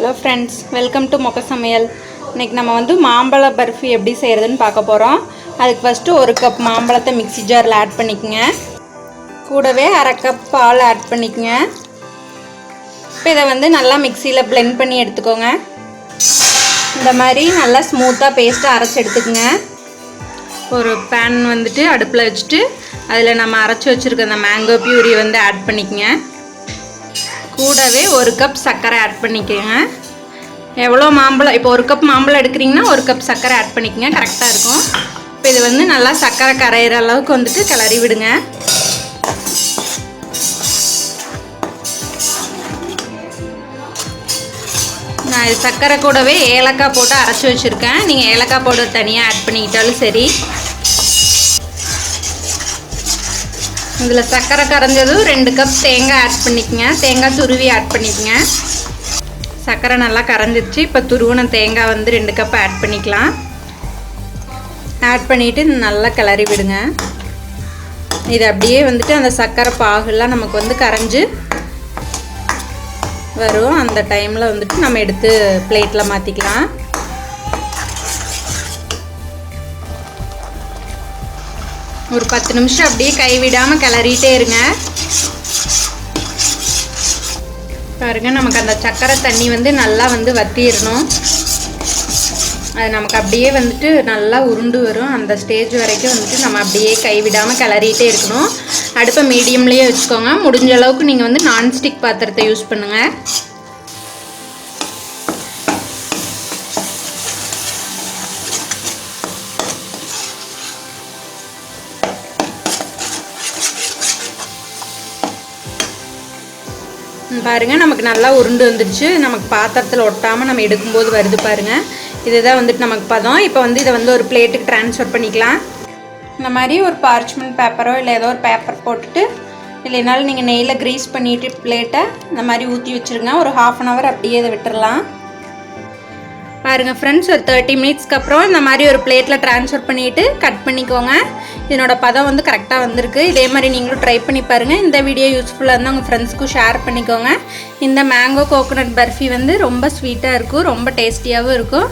Hello friends, welcome to மொக்க சமையல். இன்றைக்கி நம்ம வந்து மாம்பழ பர்ஃபி எப்படி செய்கிறதுன்னு பார்க்க போகிறோம். அதுக்கு ஃபஸ்ட்டு 1 கப் மாம்பழத்தை மிக்ஸி ஜாரில் ஆட் பண்ணிக்கோங்க. கூடவே 1/2 கப் பால் ஆட் பண்ணிக்கோங்க. இப்போ இதை வந்து நல்லா மிக்சியில் பிளெண்ட் பண்ணி எடுத்துக்கோங்க. இந்த மாதிரி நல்லா ஸ்மூத்தாக பேஸ்ட்டாக அரைச்சி எடுத்துக்கோங்க. ஒரு பேன் வந்துட்டு அடுப்பில் வச்சுட்டு அதில் நம்ம அரைச்சி வச்சுருக்க அந்த மேங்கோ பியூரி வந்து ஆட் பண்ணிக்கோங்க. கூடவே 1 கப் சர்க்கரை ஆட் பண்ணிக்கோங்க. எவ்வளோ மாம்பழம், இப்போ 1 கப் மாம்பழம் எடுக்கிறீங்கன்னா 1 கப் சர்க்கரை ஆட் பண்ணிக்கோங்க, கரெக்டாக இருக்கும். இப்போ இது வந்து நல்லா சர்க்கரை கரையிற அளவுக்கு வந்துட்டு கிளறி விடுங்க. நான் இது சர்க்கரை கூடவே ஏலக்காய் போட்டு அரைச்சி வச்சுருக்கேன். நீங்கள் ஏலக்காய் பவுடர் தனியாக ஆட் பண்ணிக்கிட்டாலும் சரி. இதில் சர்க்கரை கரைஞ்சதும் 2 கப் தேங்காய் ஆட் பண்ணிக்கோங்க. தேங்காய் துருவி ஆட் பண்ணிக்கோங்க. சர்க்கரை நல்லா கரைஞ்சிருச்சு. இப்போ துருவின தேங்காய் வந்து 2 கப் ஆட் பண்ணிக்கலாம். ஆட் பண்ணிவிட்டு நல்லா கிளறி விடுங்க. இது அப்படியே வந்துட்டு அந்த சர்க்கரை பாகுலாம் நமக்கு வந்து கரைஞ்சி வரும். அந்த டைமில் வந்துட்டு நம்ம எடுத்து பிளேட்டில் மாற்றிக்கலாம். ஒரு 10 நிமிஷம் அப்படியே கைவிடாமல் கிளறிட்டே இருங்க. பாருங்க, நமக்கு அந்த சர்க்கரை தண்ணி வந்து நல்லா வந்து வற்றிடணும். அது நமக்கு அப்படியே வந்துட்டு நல்லா உருண்டு வரும். அந்த ஸ்டேஜ் வரைக்கும் வந்துட்டு நம்ம அப்படியே கைவிடாமல் கிளறிட்டே இருக்கணும். அடுப்பை மீடியம்லேயே வச்சுக்கோங்க. முடிஞ்ச அளவுக்கு நீங்கள் வந்து நான்ஸ்டிக் பாத்திரத்தை யூஸ் பண்ணுங்கள். பாருங்கள், நமக்கு நல்லா உருண்டு வந்துடுச்சு. நமக்கு பாத்திரத்தில் ஒட்டாமல் நம்ம எடுக்கும்போது வருது பாருங்கள். இதுதான் வந்துட்டு நமக்கு பதம். இப்போ வந்து இதை வந்து ஒரு பிளேட்டுக்கு ட்ரான்ஸ்ஃபர் பண்ணிக்கலாம். இந்த மாதிரி ஒரு பார்ச்மெண்ட் பேப்பரோ இல்லை ஏதோ ஒரு பேப்பர் போட்டுட்டு, இல்லைனாலும் நீங்கள் நெய்யில் க்ரீஸ் பண்ணிவிட்டு பிளேட்டை இந்த மாதிரி ஊற்றி வச்சுருங்க. ஒரு 1/2 hour அப்படியே இதை விட்டுடலாம். பாருங்கள் ஃப்ரெண்ட்ஸ், ஒரு 30 மினிட்ஸ்க்கு அப்புறம் இந்த மாதிரி ஒரு பிளேட்டில் ட்ரான்ஸ்ஃபர் பண்ணிவிட்டு கட் பண்ணிக்கோங்க. இதனோட பதம் வந்து கரெக்டாக வந்திருக்கு. இதே மாதிரி நீங்களும் ட்ரை பண்ணி பாருங்கள். இந்த வீடியோ யூஸ்ஃபுல்லாக இருந்தால் உங்கள் ஃப்ரெண்ட்ஸ்க்கும் ஷேர் பண்ணிக்கோங்க. இந்த மேங்கோ கோகோனட் பர்ஃபி வந்து ரொம்ப ஸ்வீட்டாக இருக்கும், ரொம்ப டேஸ்டியாகவும் இருக்கும்.